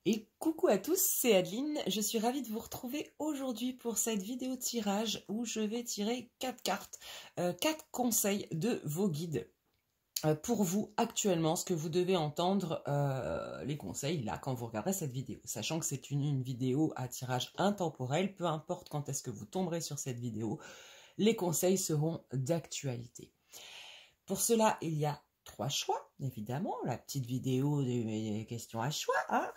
Et coucou à tous, c'est Adeline, je suis ravie de vous retrouver aujourd'hui pour cette vidéo tirage où je vais tirer 4 cartes, 4 conseils de vos guides. Pour vous actuellement, ce que vous devez entendre, les conseils là quand vous regarderez cette vidéo, sachant que c'est une vidéo à tirage intemporel, peu importe quand est-ce que vous tomberez sur cette vidéo, les conseils seront d'actualité. Pour cela, il y a 3 choix, évidemment, la petite vidéo des questions à choix, hein.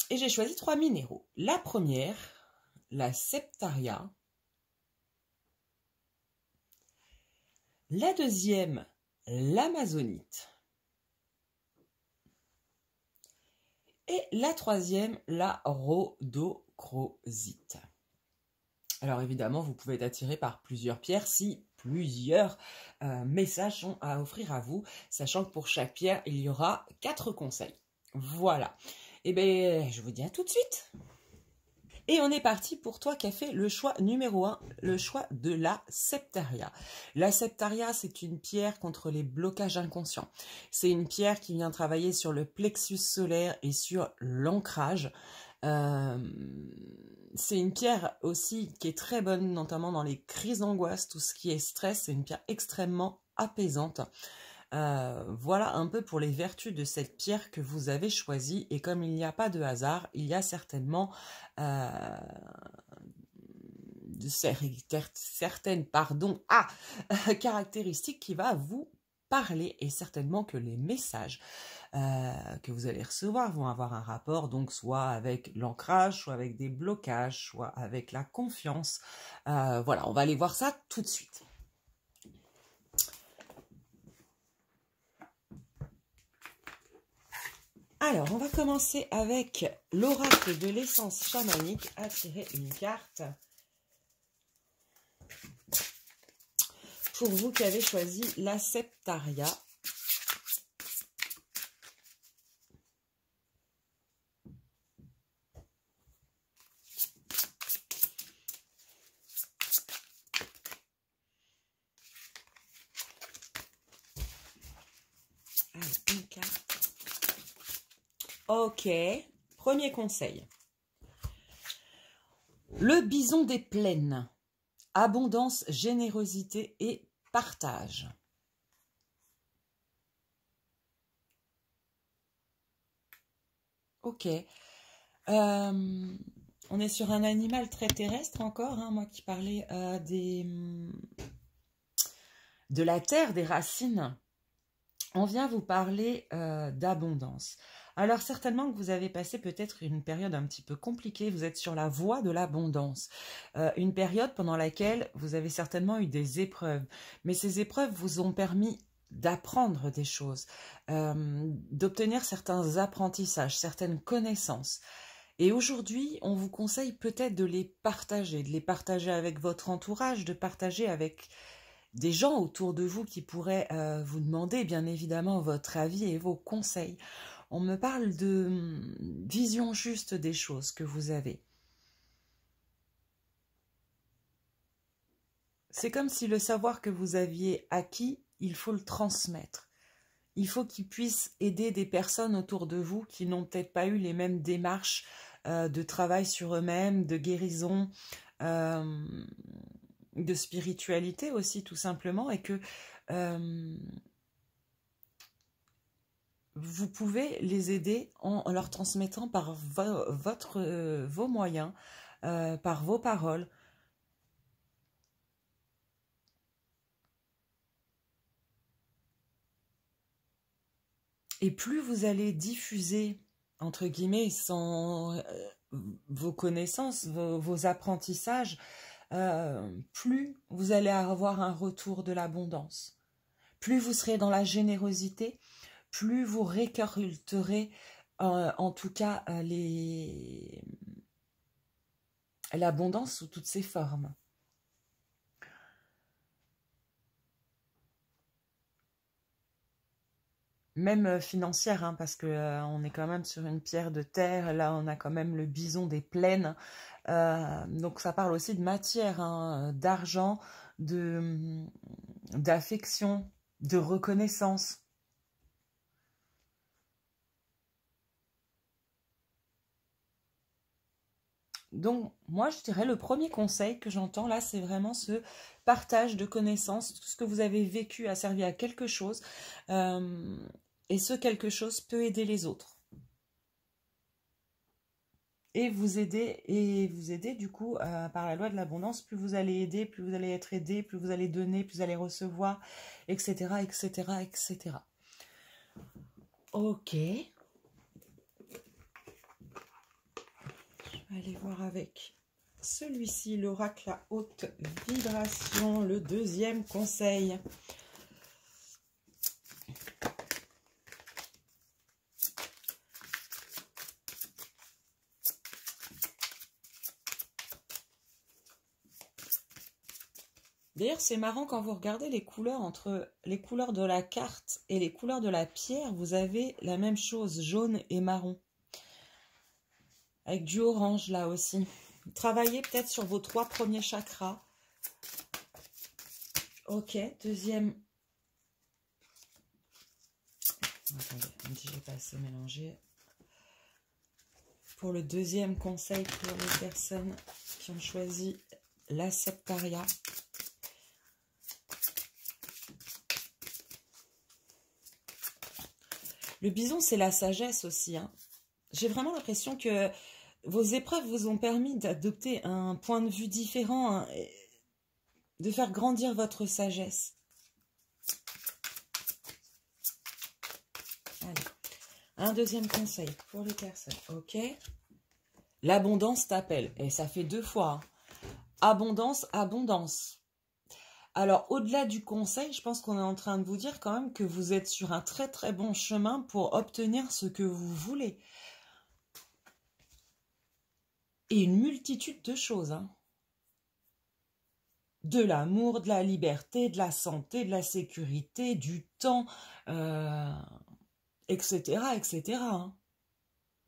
Et j'ai choisi 3 minéraux. La première, la septaria. La deuxième, l'amazonite. Et la troisième, la rhodochrosite. Alors évidemment, vous pouvez être attiré par plusieurs pierres si plusieurs messages sont à offrir à vous, sachant que pour chaque pierre, il y aura 4 conseils. Voilà. Et bien, je vous dis à tout de suite. Et on est parti pour toi qui as fait le choix numéro 1, le choix de la septaria. La septaria, c'est une pierre contre les blocages inconscients. C'est une pierre qui vient travailler sur le plexus solaire et sur l'ancrage. C'est une pierre aussi qui est très bonne, notamment dans les crises d'angoisse, tout ce qui est stress. C'est une pierre extrêmement apaisante. Voilà un peu pour les vertus de cette pierre que vous avez choisie. Et comme il n'y a pas de hasard, il y a certainement certaines caractéristiques qui va vous parler. Et certainement que les messages que vous allez recevoir vont avoir un rapport, donc soit avec l'ancrage, soit avec des blocages, soit avec la confiance. Voilà, on va aller voir ça tout de suite. Alors, on va commencer avec l'oracle de l'essence chamanique. À tirer une carte pour vous qui avez choisi la septaria. Allez, une carte. Ok, premier conseil. Le bison des plaines. Abondance, générosité et partage. Ok. On est sur un animal très terrestre encore, hein, moi qui parlais de la terre, des racines. On vient vous parler d'abondance. Alors certainement que vous avez passé peut-être une période un petit peu compliquée, vous êtes sur la voie de l'abondance. Une période pendant laquelle vous avez certainement eu des épreuves. Mais ces épreuves vous ont permis d'apprendre des choses, d'obtenir certains apprentissages, certaines connaissances. Et aujourd'hui, on vous conseille peut-être de les partager avec votre entourage, de partager avec des gens autour de vous qui pourraient vous demander bien évidemment votre avis et vos conseils. On me parle de vision juste des choses que vous avez. C'est comme si le savoir que vous aviez acquis, il faut le transmettre. Il faut qu'il puisse aider des personnes autour de vous qui n'ont peut-être pas eu les mêmes démarches de travail sur eux-mêmes, de guérison, de spiritualité aussi tout simplement, et que vous pouvez les aider en leur transmettant par vos moyens, par vos paroles. Et plus vous allez diffuser, entre guillemets, vos connaissances, vos apprentissages, plus vous allez avoir un retour de l'abondance. Plus vous serez dans la générosité, plus vous récolterez en tout cas l'abondance sous toutes ses formes. Même financière, hein, parce que on est quand même sur une pierre de terre. Là, on a quand même le bison des plaines. Donc, ça parle aussi de matière, hein, d'argent, d'affection. de reconnaissance. Donc, moi, je dirais le premier conseil que j'entends là, c'est vraiment ce partage de connaissances. Tout ce que vous avez vécu a servi à quelque chose. Et ce quelque chose peut aider les autres. Et vous aider du coup, par la loi de l'abondance. Plus vous allez aider, plus vous allez être aidé, plus vous allez donner, plus vous allez recevoir, etc., etc., etc. Ok. Je vais aller voir avec celui-ci, l'oracle à haute vibration, le deuxième conseil. D'ailleurs, c'est marrant quand vous regardez les couleurs entre les couleurs de la carte et les couleurs de la pierre, vous avez la même chose, jaune et marron. Avec du orange là aussi. Travaillez peut-être sur vos 3 premiers chakras. Ok, deuxième. Attendez, on me dit que j'ai pas assez mélangé. Pour le deuxième conseil pour les personnes qui ont choisi la septaria. Le bison, c'est la sagesse aussi. Hein. J'ai vraiment l'impression que vos épreuves vous ont permis d'adopter un point de vue différent, hein, de faire grandir votre sagesse. Allez. Un deuxième conseil pour les personnes. Ok. L'abondance t'appelle. Et ça fait 2 fois. Hein. Abondance, abondance. Alors, au-delà du conseil, je pense qu'on est en train de vous dire quand même que vous êtes sur un très très bon chemin pour obtenir ce que vous voulez. Et une multitude de choses. Hein. De l'amour, de la liberté, de la santé, de la sécurité, du temps, etc., etc. Hein.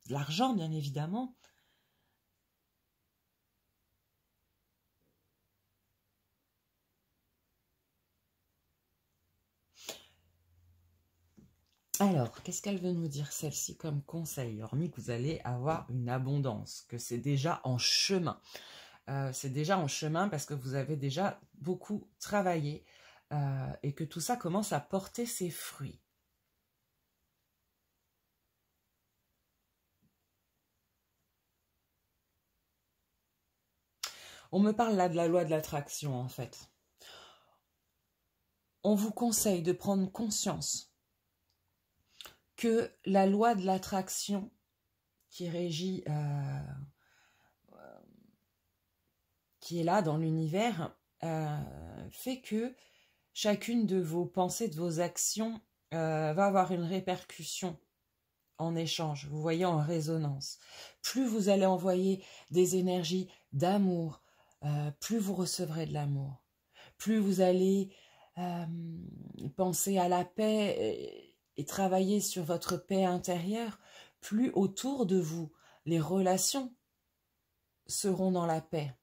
De l'argent, bien évidemment. Alors, qu'est-ce qu'elle veut nous dire, celle-ci, comme conseil? Hormis que vous allez avoir une abondance, que c'est déjà en chemin. C'est déjà en chemin parce que vous avez déjà beaucoup travaillé et que tout ça commence à porter ses fruits. On me parle là de la loi de l'attraction, en fait. On vous conseille de prendre conscience que la loi de l'attraction qui régit, qui est là dans l'univers, fait que chacune de vos pensées, de vos actions va avoir une répercussion en échange, vous voyez, en résonance. Plus vous allez envoyer des énergies d'amour, plus vous recevrez de l'amour. Plus vous allez penser à la paix et travailler sur votre paix intérieure, plus autour de vous, les relations seront dans la paix.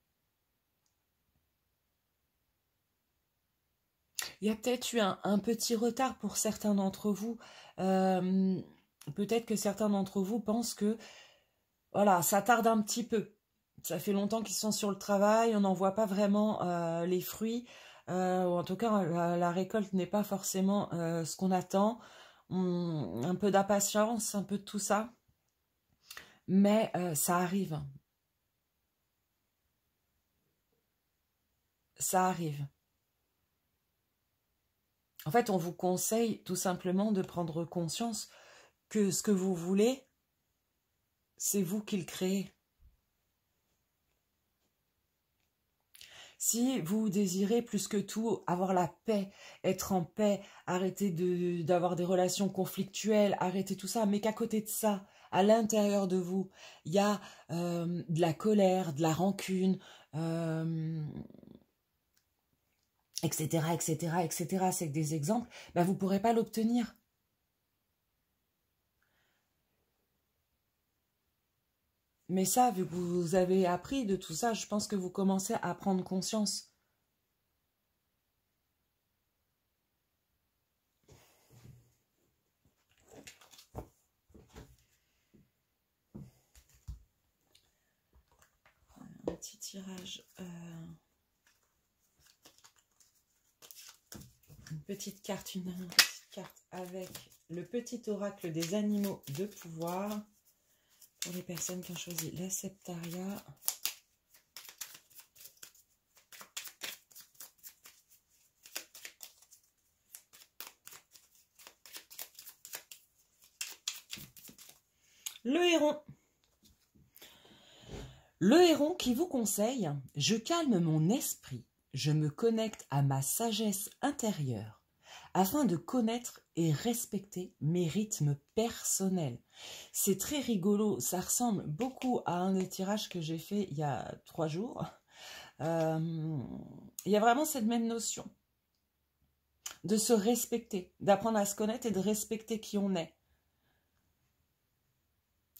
Il y a peut-être eu un petit retard pour certains d'entre vous. Peut-être que certains d'entre vous pensent que voilà, ça tarde un petit peu. Ça fait longtemps qu'ils sont sur le travail, on n'en voit pas vraiment les fruits. Ou en tout cas, la récolte n'est pas forcément ce qu'on attend. Un peu d'impatience, un peu de tout ça. Mais ça arrive. Ça arrive. En fait, on vous conseille tout simplement de prendre conscience que ce que vous voulez, c'est vous qui le créez. Si vous désirez plus que tout avoir la paix, être en paix, arrêter d'avoir des relations conflictuelles, arrêter tout ça, mais qu'à côté de ça, à l'intérieur de vous, il y a de la colère, de la rancune, etc., etc., etc., c'est que des exemples, ben vous ne pourrez pas l'obtenir. Mais ça, vu que vous avez appris de tout ça, je pense que vous commencez à prendre conscience. petit tirage. Une petite carte avec le petit oracle des animaux de pouvoir. Pour les personnes qui ont choisi la Septaria. Le héron. Le héron qui vous conseille: je calme mon esprit, je me connecte à ma sagesse intérieure afin de connaître et respecter mes rythmes personnels. C'est très rigolo, ça ressemble beaucoup à un des tirages que j'ai fait il y a 3 jours. Il y a vraiment cette même notion de se respecter, d'apprendre à se connaître et de respecter qui on est.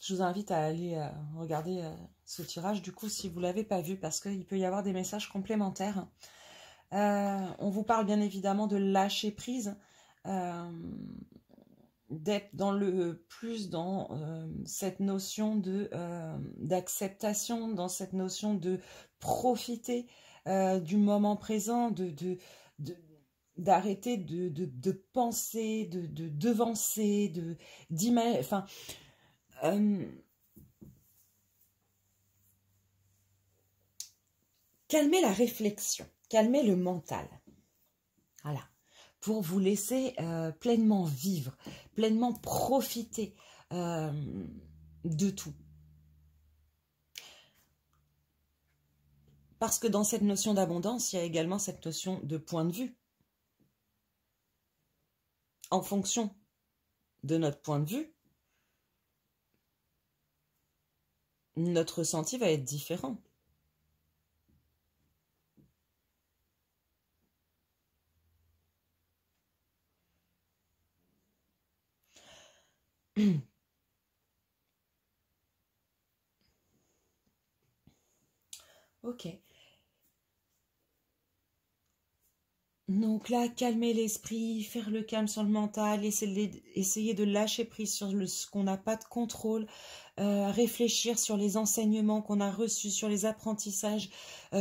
Je vous invite à aller regarder ce tirage, du coup, si vous ne l'avez pas vu, parce qu'il peut y avoir des messages complémentaires. On vous parle bien évidemment de lâcher prise, d'être dans cette notion d'acceptation, dans cette notion de profiter du moment présent, d'arrêter de penser, de devancer, d'imaginer, enfin... calmer la réflexion, calmer le mental. Voilà. Pour vous laisser pleinement vivre, pleinement profiter de tout. Parce que dans cette notion d'abondance, il y a également cette notion de point de vue. En fonction de notre point de vue, notre ressenti va être différent. Ok. Donc là, calmer l'esprit, faire le calme sur le mental, essayer de lâcher prise sur ce qu'on n'a pas de contrôle, réfléchir sur les enseignements qu'on a reçus, sur les apprentissages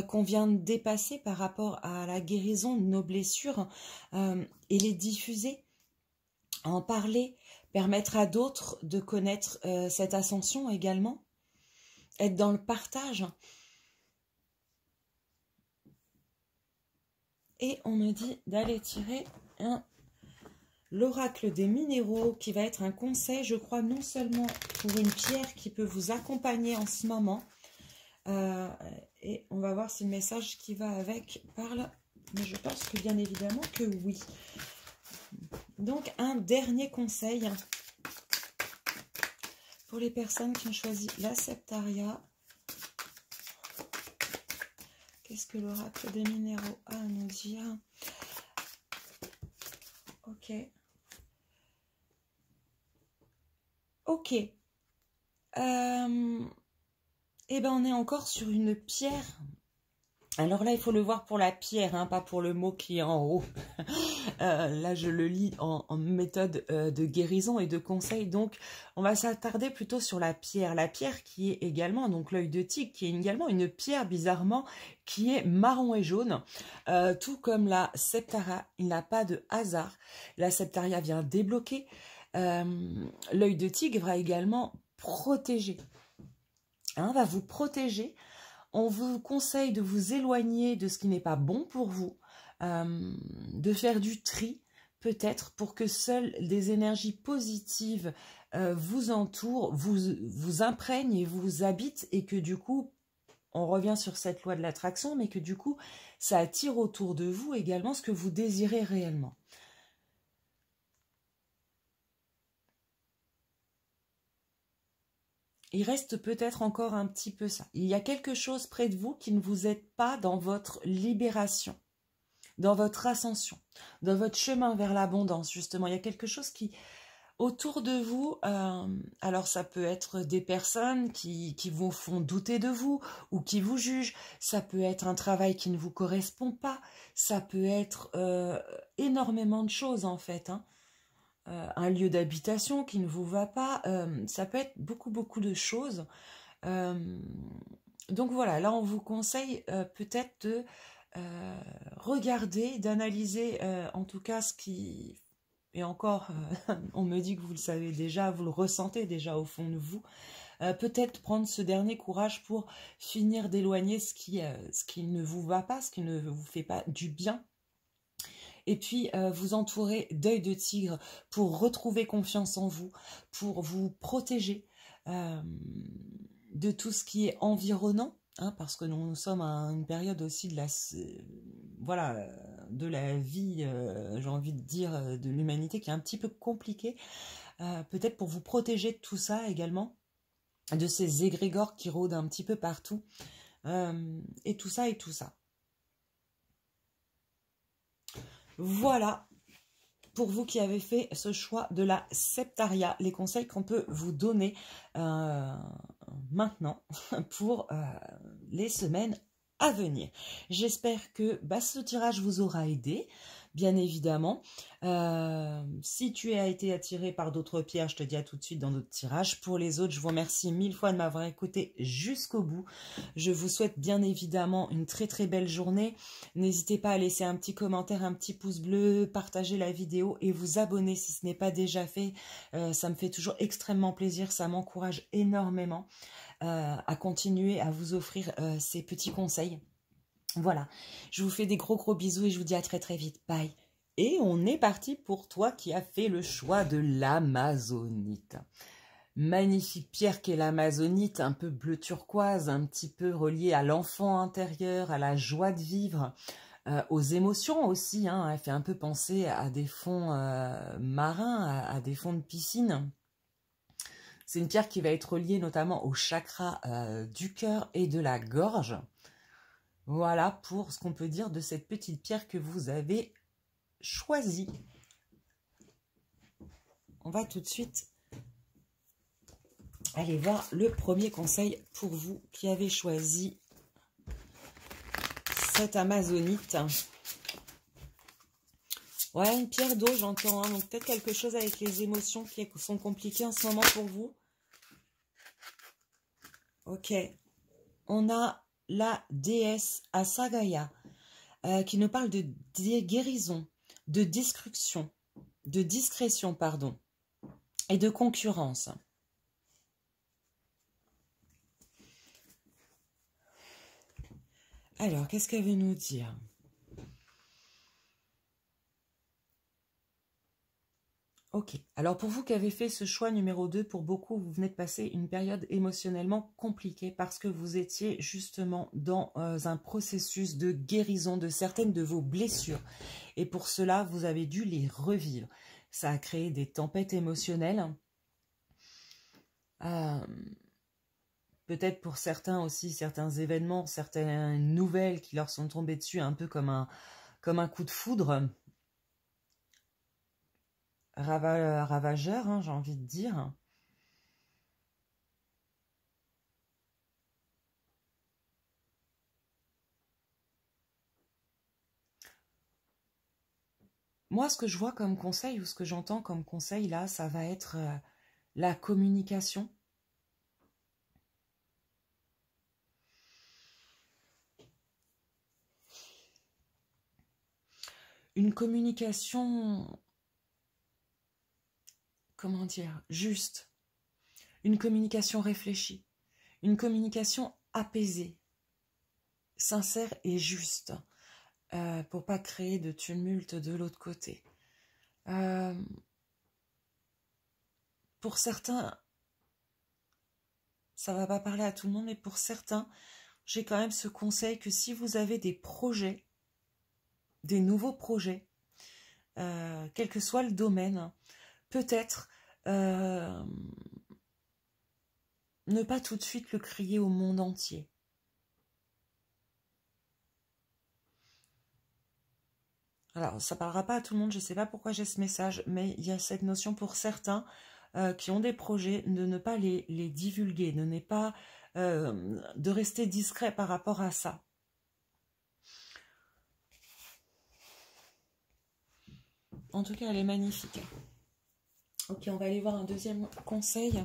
qu'on vient de dépasser par rapport à la guérison de nos blessures, et les diffuser, en parler, permettre à d'autres de connaître cette ascension également, être dans le partage. Et on me dit d'aller tirer l'oracle des minéraux, qui va être un conseil, je crois, non seulement pour une pierre qui peut vous accompagner en ce moment, et on va voir si le message qui va avec parle, mais je pense que bien évidemment que oui. Donc un dernier conseil pour les personnes qui ont choisi la Septaria. Qu'est-ce que l'oracle des minéraux a à nous dire? Ok. Ok. Eh ben, on est encore sur une pierre. Alors là, il faut le voir pour la pierre, hein, pas pour le mot qui est en haut. Là, je le lis en méthode de guérison et de conseil. Donc, on va s'attarder plutôt sur la pierre. La pierre qui est également, donc l'œil de tigre, qui est également une pierre, bizarrement, qui est marron et jaune. Tout comme la Septaria, il n'a pas de hasard. La Septaria vient débloquer. L'œil de tigre va également protéger. Hein, va vous protéger. On vous conseille de vous éloigner de ce qui n'est pas bon pour vous, de faire du tri, peut-être, pour que seules des énergies positives vous entourent, vous imprègnent et vous habitent, et que du coup, on revient sur cette loi de l'attraction, mais que du coup, ça attire autour de vous également ce que vous désirez réellement. Il reste peut-être encore un petit peu ça. Il y a quelque chose près de vous qui ne vous aide pas dans votre libération, dans votre ascension, dans votre chemin vers l'abondance, justement. Il y a quelque chose qui, autour de vous, alors ça peut être des personnes qui vous font douter de vous ou qui vous jugent, ça peut être un travail qui ne vous correspond pas, ça peut être énormément de choses en fait, hein. Un lieu d'habitation qui ne vous va pas, ça peut être beaucoup de choses. Donc voilà, là on vous conseille peut-être de regarder, d'analyser en tout cas ce qui... Et encore, on me dit que vous le savez déjà, vous le ressentez déjà au fond de vous. Peut-être prendre ce dernier courage pour finir d'éloigner ce qui ne vous va pas, ce qui ne vous fait pas du bien. Et puis vous entourer d'œil de tigre pour retrouver confiance en vous, pour vous protéger de tout ce qui est environnant, hein, parce que nous sommes à une période aussi de la, voilà, de la vie, j'ai envie de dire, de l'humanité qui est un petit peu compliquée. Peut-être pour vous protéger de tout ça également, de ces égrégores qui rôdent un petit peu partout, et tout ça et tout ça. Voilà, pour vous qui avez fait ce choix de la Septaria, les conseils qu'on peut vous donner maintenant pour les semaines à venir. J'espère que ce tirage vous aura aidé, bien évidemment. Si tu as été attiré par d'autres pierres, je te dis à tout de suite dans d'autres tirages. Pour les autres, je vous remercie 1000 fois de m'avoir écouté jusqu'au bout. Je vous souhaite bien évidemment une très très belle journée. N'hésitez pas à laisser un petit commentaire, un petit pouce bleu, partager la vidéo et vous abonner si ce n'est pas déjà fait. Ça me fait toujours extrêmement plaisir, ça m'encourage énormément à continuer à vous offrir ces petits conseils. Voilà, je vous fais des gros bisous et je vous dis à très très vite. Bye. Et on est parti pour toi qui as fait le choix de l'amazonite. Magnifique pierre qu'est l'amazonite, un peu bleu turquoise, un petit peu reliée à l'enfant intérieur, à la joie de vivre, aux émotions aussi. Hein. Elle fait un peu penser à des fonds marins, à des fonds de piscine. C'est une pierre qui va être reliée notamment au chakra du cœur et de la gorge. Voilà pour ce qu'on peut dire de cette petite pierre que vous avez choisie. On va tout de suite aller voir le premier conseil pour vous qui avez choisi cette amazonite. Ouais, une pierre d'eau, j'entends. Hein, donc peut-être quelque chose avec les émotions qui sont compliquées en ce moment pour vous. Ok. On a la déesse Asagaya qui nous parle de guérison, de discrétion, pardon, et de concurrence. Alors, qu'est-ce qu'elle veut nous dire? Ok, alors pour vous qui avez fait ce choix numéro 2, pour beaucoup, vous venez de passer une période émotionnellement compliquée parce que vous étiez justement dans un processus de guérison de certaines de vos blessures. Et pour cela, vous avez dû les revivre. Ça a créé des tempêtes émotionnelles. Peut-être pour certains aussi, certains événements, certaines nouvelles qui leur sont tombées dessus, un peu comme un coup de foudre. Ravageur, hein, j'ai envie de dire. Moi, ce que je vois comme conseil, ou ce que j'entends comme conseil, là, ça va être la communication. Une communication, comment dire, juste. Une communication réfléchie. Une communication apaisée, sincère et juste. Pour pas créer de tumulte de l'autre côté. Pour certains, ça va pas parler à tout le monde, mais pour certains, j'ai quand même ce conseil que si vous avez des projets, des nouveaux projets, quel que soit le domaine, peut-être ne pas tout de suite le crier au monde entier. Alors, ça ne parlera pas à tout le monde, je ne sais pas pourquoi j'ai ce message, mais il y a cette notion pour certains qui ont des projets de ne pas les divulguer, de rester discret par rapport à ça. En tout cas, elle est magnifique. Ok, on va aller voir un deuxième conseil.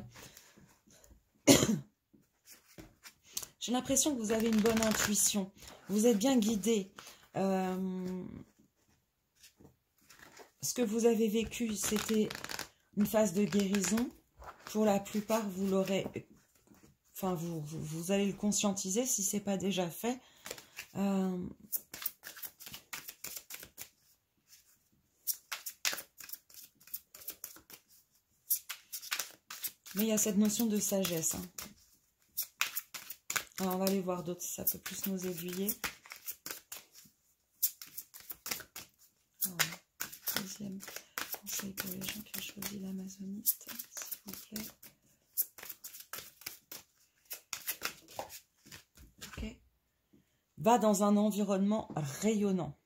J'ai l'impression que vous avez une bonne intuition. Vous êtes bien guidé. Ce que vous avez vécu, c'était une phase de guérison. Pour la plupart, vous l'aurez... Enfin, vous allez le conscientiser si ce n'est pas déjà fait. Mais il y a cette notion de sagesse. Hein. Alors, on va aller voir d'autres, si ça peut plus nous aiguiller. Deuxième conseil pour les gens qui ont choisi l'amazonite, s'il vous plaît. Ok. Va dans un environnement rayonnant.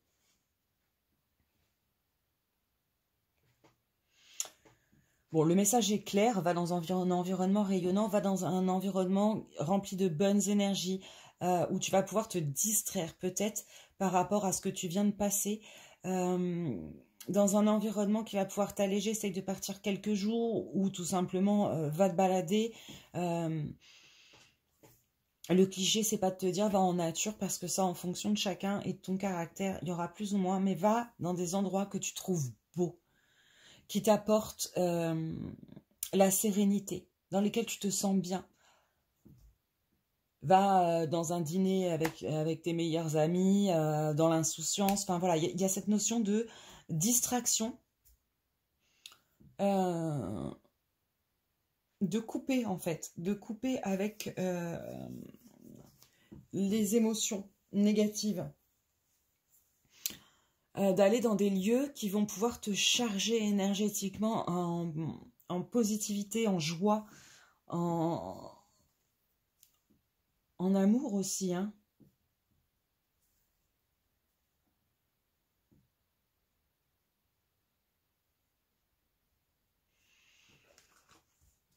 Bon, le message est clair, va dans un environnement rayonnant, va dans un environnement rempli de bonnes énergies, où tu vas pouvoir te distraire peut-être par rapport à ce que tu viens de passer, dans un environnement qui va pouvoir t'alléger, essaye de partir quelques jours, ou tout simplement va te balader. Le cliché, c'est pas de te dire va en nature, parce que ça, en fonction de chacun et de ton caractère, il y aura plus ou moins, mais va dans des endroits que tu trouves beaux, qui t'apportent la sérénité, dans lesquels tu te sens bien. Va dans un dîner avec tes meilleurs amis, dans l'insouciance. Enfin voilà, il y a cette notion de distraction, de couper en fait, de couper avec les émotions négatives. D'aller dans des lieux qui vont pouvoir te charger énergétiquement en positivité, en joie, en amour aussi. Hein.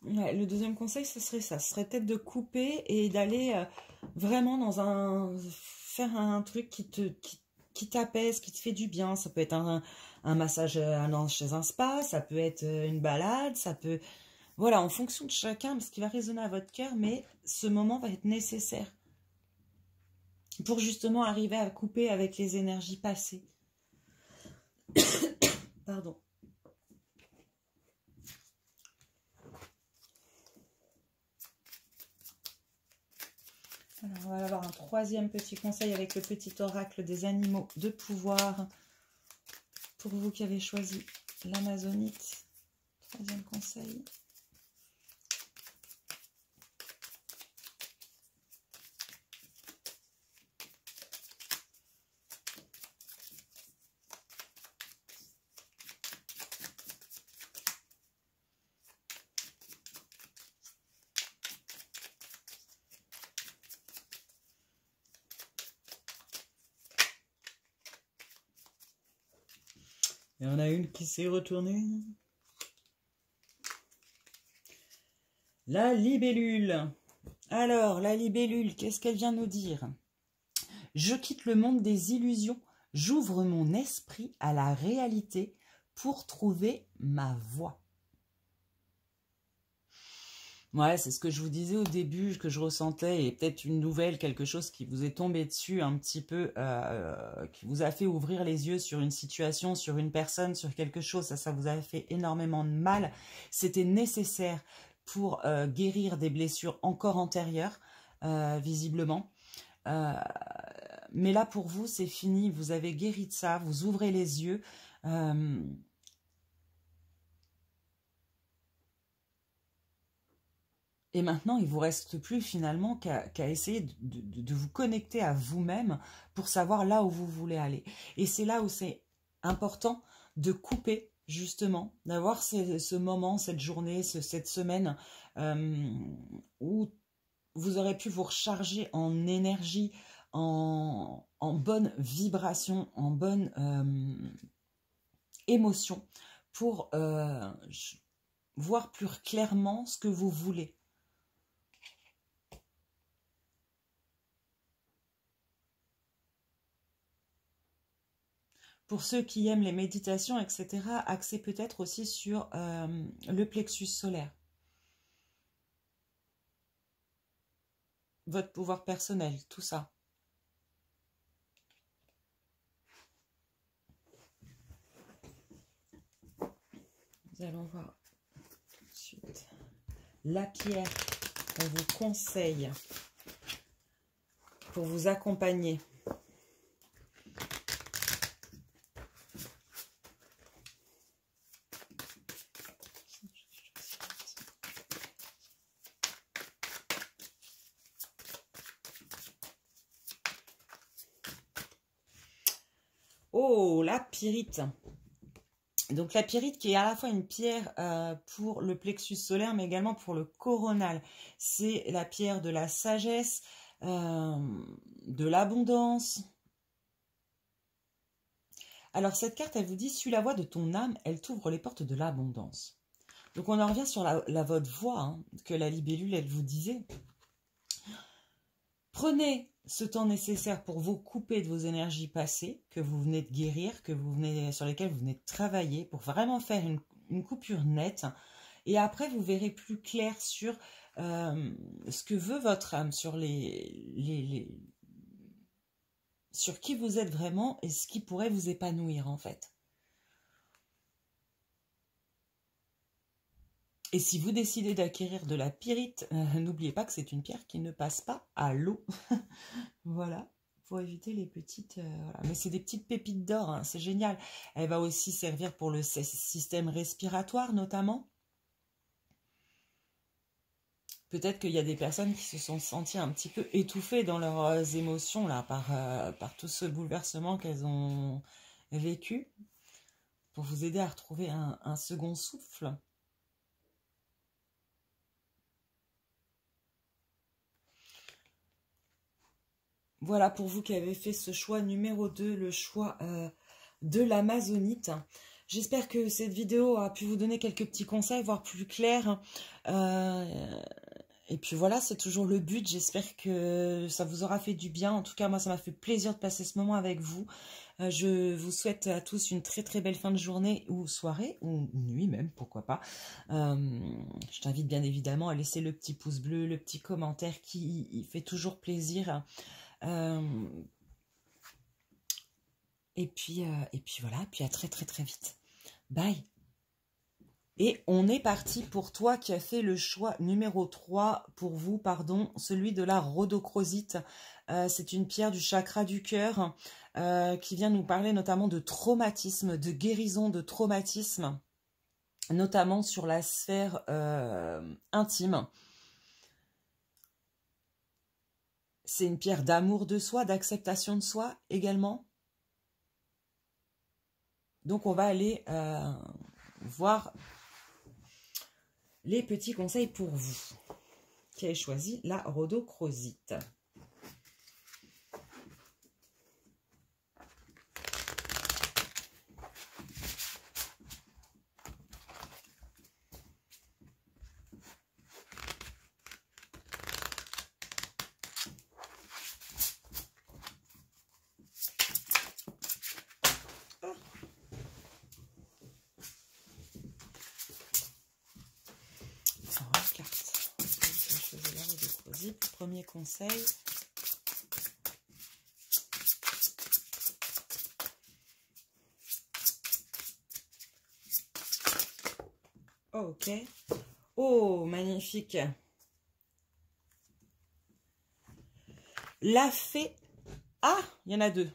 Ouais, le deuxième conseil, ce serait ça. Ce serait peut-être de couper et d'aller vraiment faire un truc qui t'apaise, qui te fait du bien. Ça peut être un massage chez un spa, ça peut être une balade, ça peut... Voilà, en fonction de chacun, ce qui va résonner à votre cœur, mais ce moment va être nécessaire pour justement arriver à couper avec les énergies passées. Pardon. Alors, on va avoir un troisième petit conseil avec le petit oracle des animaux de pouvoir. Pour vous qui avez choisi l'amazonite. Troisième conseil. Et on a une qui s'est retournée. La libellule. Alors, la libellule, qu'est-ce qu'elle vient nous dire? Je quitte le monde des illusions, j'ouvre mon esprit à la réalité pour trouver ma voie. Ouais, c'est ce que je vous disais au début, que je ressentais, et peut-être une nouvelle, quelque chose qui vous est tombé dessus un petit peu, qui vous a fait ouvrir les yeux sur une situation, sur une personne, sur quelque chose, ça vous a fait énormément de mal. C'était nécessaire pour guérir des blessures encore antérieures, visiblement. Mais là, pour vous, c'est fini, vous avez guéri de ça, vous ouvrez les yeux. Et maintenant, il ne vous reste plus finalement qu'à essayer de vous connecter à vous-même pour savoir là où vous voulez aller. Et c'est là où c'est important de couper, justement, d'avoir ce moment, cette journée, cette semaine où vous aurez pu vous recharger en énergie, en bonne vibration, en bonne émotion pour voir plus clairement ce que vous voulez. Pour ceux qui aiment les méditations, etc., axez peut-être aussi sur le plexus solaire. votre pouvoir personnel, tout ça. Nous allons voir tout de suite la pierre qu'on vous conseille pour vous accompagner. Oh, la pyrite. Donc la pyrite qui est à la fois une pierre pour le plexus solaire, mais également pour le coronal. C'est la pierre de la sagesse, de l'abondance. Alors cette carte, elle vous dit, suis la voie de ton âme, elle t'ouvre les portes de l'abondance. Donc on en revient sur la votre voix, hein, que la libellule, elle vous disait. Prenez ce temps nécessaire pour vous couper de vos énergies passées, que vous venez de guérir, sur lesquelles vous venez de travailler, pour vraiment faire une coupure nette. Et après, vous verrez plus clair sur ce que veut votre âme, sur sur qui vous êtes vraiment et ce qui pourrait vous épanouir en fait. Et si vous décidez d'acquérir de la pyrite, n'oubliez pas que c'est une pierre qui ne passe pas à l'eau. Voilà, pour éviter les petites... voilà. Mais c'est des petites pépites d'or, hein, c'est génial. Elle va aussi servir pour le système respiratoire notamment. Peut-être qu'il y a des personnes qui se sont senties un petit peu étouffées dans leurs émotions là, par tout ce bouleversement qu'elles ont vécu, pour vous aider à retrouver un second souffle. Voilà pour vous qui avez fait ce choix numéro 2, le choix de l'amazonite. J'espère que cette vidéo a pu vous donner quelques petits conseils, voire plus clairs. Et puis voilà, c'est toujours le but. J'espère que ça vous aura fait du bien. En tout cas, moi, ça m'a fait plaisir de passer ce moment avec vous. Je vous souhaite à tous une très très belle fin de journée ou soirée, ou nuit même, pourquoi pas. Je t'invite bien évidemment à laisser le petit pouce bleu, le petit commentaire qui fait toujours plaisir. Et puis voilà, puis à très très très vite. Bye. Et on est parti pour toi qui as fait le choix numéro 3, pour vous, pardon, celui de la rhodochrosite. C'est une pierre du chakra du cœur qui vient nous parler notamment de traumatisme, de guérison de traumatisme, notamment sur la sphère intime. C'est une pierre d'amour de soi, d'acceptation de soi également. Donc on va aller voir les petits conseils pour vous qui avez choisi la rhodochrosite. Premier conseil. Ok. Oh, magnifique. La fée. Ah, il y en a deux.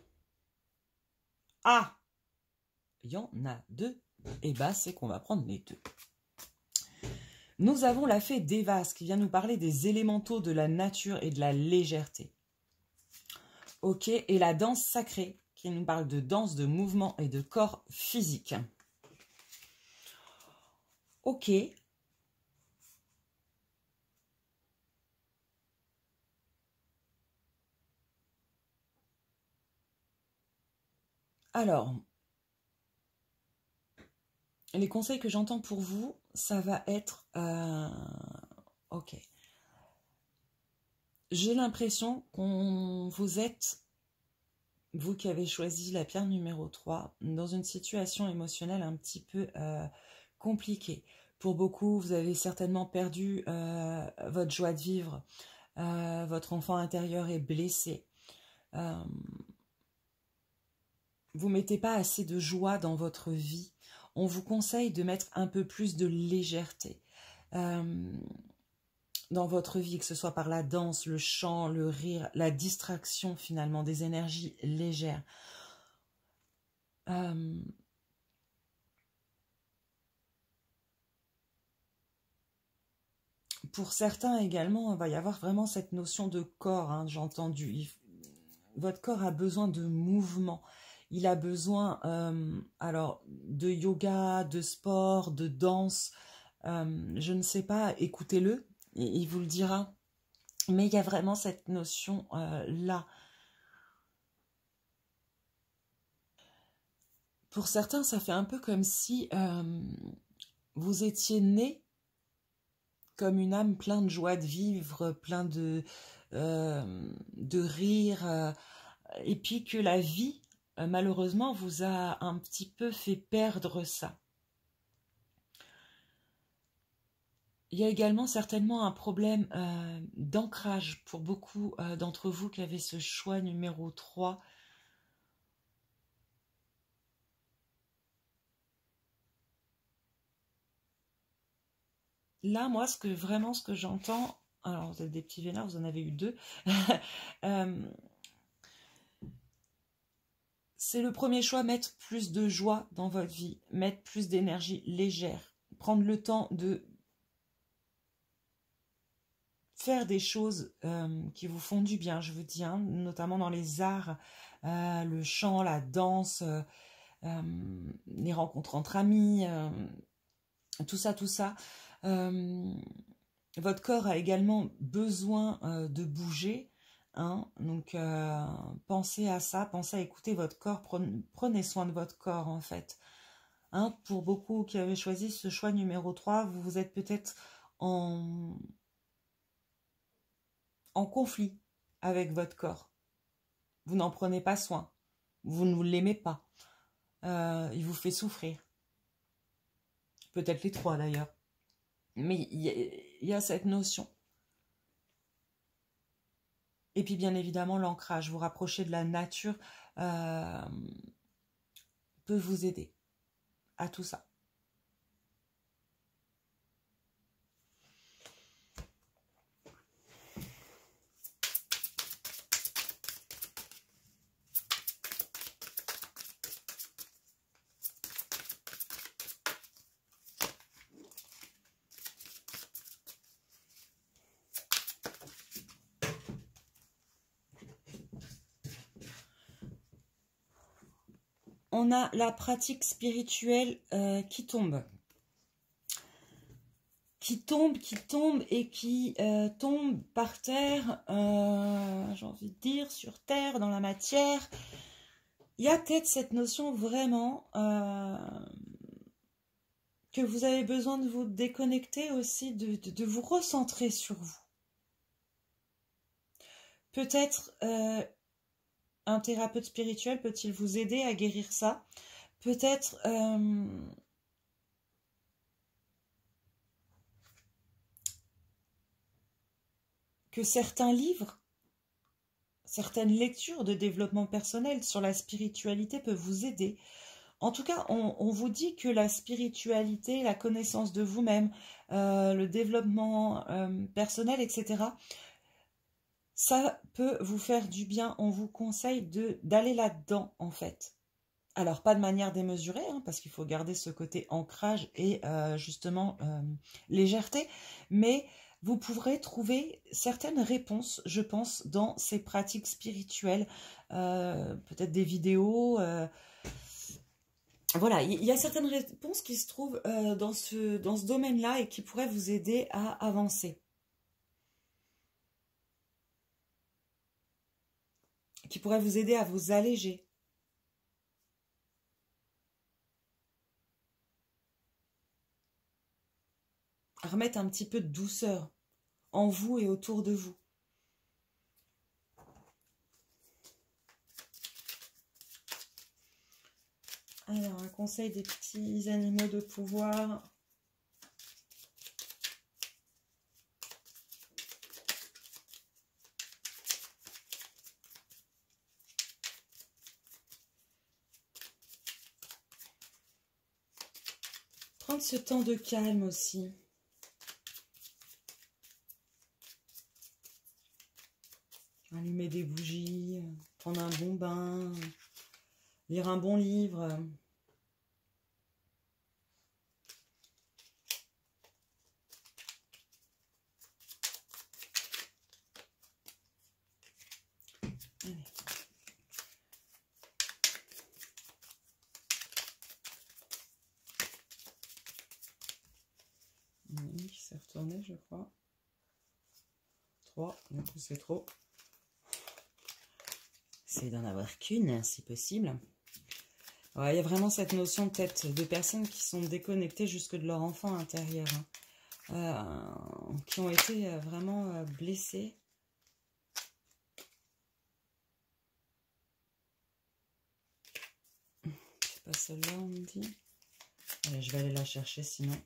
Ah, il y en a deux. Et bah, c'est qu'on va prendre les deux. Nous avons la fée Devas qui vient nous parler des élémentaux de la nature et de la légèreté. Ok, et la danse sacrée qui nous parle de danse, de mouvement et de corps physique. Ok. Alors, les conseils que j'entends pour vous, ça va être... ok. J'ai l'impression qu'on vous êtes, vous qui avez choisi la pierre numéro 3, dans une situation émotionnelle un petit peu compliquée. Pour beaucoup, vous avez certainement perdu votre joie de vivre, votre enfant intérieur est blessé. Vous ne mettez pas assez de joie dans votre vie. On vous conseille de mettre un peu plus de légèreté dans votre vie, que ce soit par la danse, le chant, le rire, la distraction finalement, des énergies légères. Pour certains également, il va y avoir vraiment cette notion de corps, hein, j'ai entendu. Votre corps a besoin de mouvement. Il a besoin alors de yoga, de sport, de danse. Je ne sais pas, écoutez-le, il vous le dira. Mais il y a vraiment cette notion là. Pour certains, ça fait un peu comme si vous étiez né comme une âme pleine de joie de vivre, plein de rire, et puis que la vie, malheureusement, vous a un petit peu fait perdre ça. Il y a également certainement un problème d'ancrage pour beaucoup d'entre vous qui avaient ce choix numéro 3. Là, moi, ce que j'entends, alors vous êtes des petits vénards, vous en avez eu 2, c'est le premier choix, mettre plus de joie dans votre vie, mettre plus d'énergie légère, prendre le temps de faire des choses qui vous font du bien, je vous dis, hein, notamment dans les arts, le chant, la danse, les rencontres entre amis, tout ça, tout ça. Votre corps a également besoin de bouger, hein, donc pensez à ça, pensez à écouter votre corps, prenez soin de votre corps en fait. Hein, pour beaucoup qui avaient choisi ce choix numéro 3, vous êtes peut-être en conflit avec votre corps. Vous n'en prenez pas soin, vous ne l'aimez pas, il vous fait souffrir. Peut-être les 3 d'ailleurs. Mais il y a cette notion. Et puis bien évidemment l'ancrage, vous rapprocher de la nature peut vous aider à tout ça. On a la pratique spirituelle qui tombe. Qui tombe et qui tombe par terre, j'ai envie de dire, sur terre, dans la matière. Il y a peut-être cette notion vraiment que vous avez besoin de vous déconnecter aussi, de vous recentrer sur vous. Peut-être un thérapeute spirituel peut-il vous aider à guérir ça? Peut-être que certains livres, certaines lectures de développement personnel sur la spiritualité peuvent vous aider. En tout cas, on vous dit que la spiritualité, la connaissance de vous-même, le développement personnel, etc., ça peut vous faire du bien. On vous conseille d'aller là-dedans, en fait. Alors, pas de manière démesurée, hein, parce qu'il faut garder ce côté ancrage et justement légèreté, mais vous pourrez trouver certaines réponses, je pense, dans ces pratiques spirituelles, peut-être des vidéos. Voilà, il y a certaines réponses qui se trouvent dans ce domaine-là et qui pourraient vous aider à avancer. Qui pourraient vous aider à vous alléger. À remettre un petit peu de douceur en vous et autour de vous. Alors, un conseil des petits animaux de pouvoir. Prendre ce temps de calme aussi. Allumer des bougies, prendre un bon bain, lire un bon livre. Allez. Une qui s'est retournée, je crois. 3, du coup c'est trop. C'est d'en avoir qu'une, si possible. Ouais, il y a vraiment cette notion peut-être de personnes qui sont déconnectées jusque de leur enfant intérieur. Hein. Qui ont été vraiment blessées. C'est pas celle-là, on me dit. Allez, je vais aller la chercher sinon.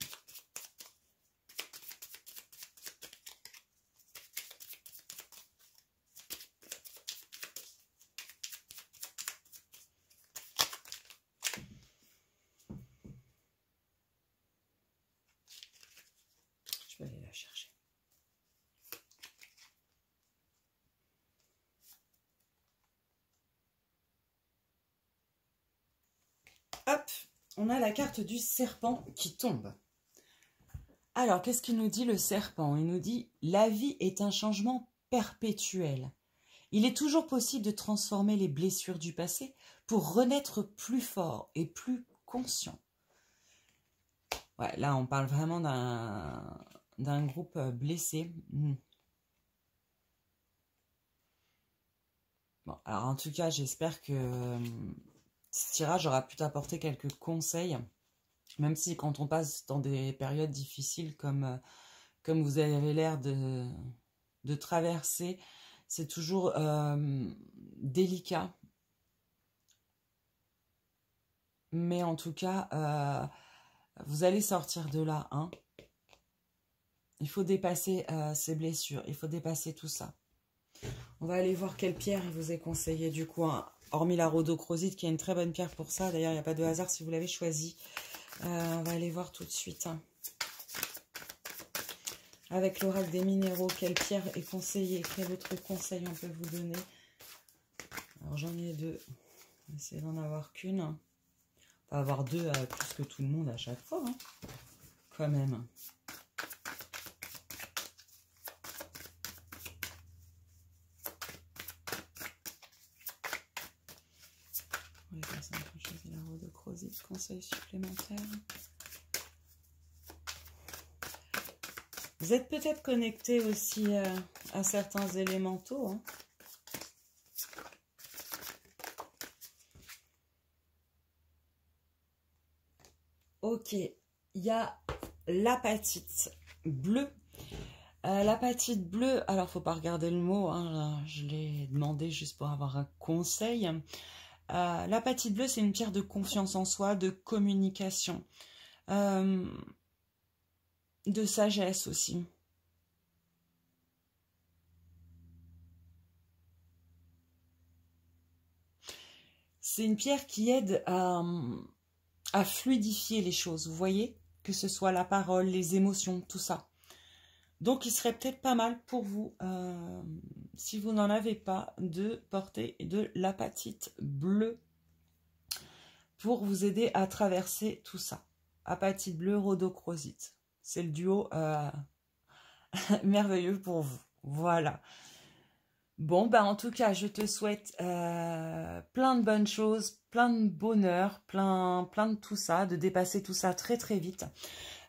Je vais aller la chercher. Hop, on a la carte du serpent qui tombe. Alors, qu'est-ce qu'il nous dit le serpent? Il nous dit « La vie est un changement perpétuel. Il est toujours possible de transformer les blessures du passé pour renaître plus fort et plus conscient. » Ouais, là, on parle vraiment d'un groupe blessé. Bon, alors en tout cas, j'espère que ce tirage aura pu t'apporter quelques conseils, même si quand on passe dans des périodes difficiles comme vous avez l'air de traverser, c'est toujours délicat. Mais en tout cas, vous allez sortir de là. Hein. Il faut dépasser ces blessures, il faut dépasser tout ça. On va aller voir quelle pierre il vous est conseillé du coup, hein. Hormis la rhodochrosite qui est une très bonne pierre pour ça. D'ailleurs, il n'y a pas de hasard si vous l'avez choisi. On va aller voir tout de suite. Hein. Avec l'oracle des minéraux, quelle pierre est conseillée? Quel autre conseil on peut vous donner? Alors j'en ai deux. On va essayer d'en avoir qu'une. On va avoir deux plus que tout le monde à chaque fois. Hein. Quand même. Les personnes qui ont choisi la rhodochrosite, conseil supplémentaire. Vous êtes peut-être connecté aussi à certains élémentaux. Hein. Ok, il y a l'apatite bleue. L'apatite bleue, alors faut pas regarder le mot, hein, je l'ai demandé juste pour avoir un conseil. L'apatite bleue, c'est une pierre de confiance en soi, de communication, de sagesse aussi. C'est une pierre qui aide à fluidifier les choses, vous voyez, que ce soit la parole, les émotions, tout ça. Donc, il serait peut-être pas mal pour vous, si vous n'en avez pas, de porter de l'apatite bleue pour vous aider à traverser tout ça. Apatite bleue, rhodochrosite. C'est le duo merveilleux pour vous. Voilà. Bon, bah en tout cas, je te souhaite plein de bonnes choses, plein de bonheur, plein de tout ça, de dépasser tout ça très très vite.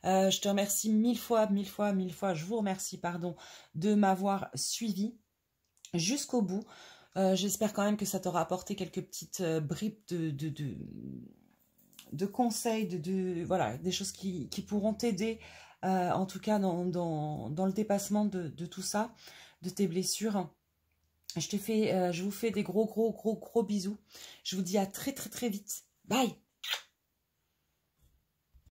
Je te remercie mille fois, je vous remercie, pardon, de m'avoir suivi jusqu'au bout. J'espère quand même que ça t'aura apporté quelques petites bribes de conseils, voilà, des choses qui pourront t'aider, en tout cas dans le dépassement de tout ça, de tes blessures. Je vous fais des gros bisous. Je vous dis à très très très vite. Bye!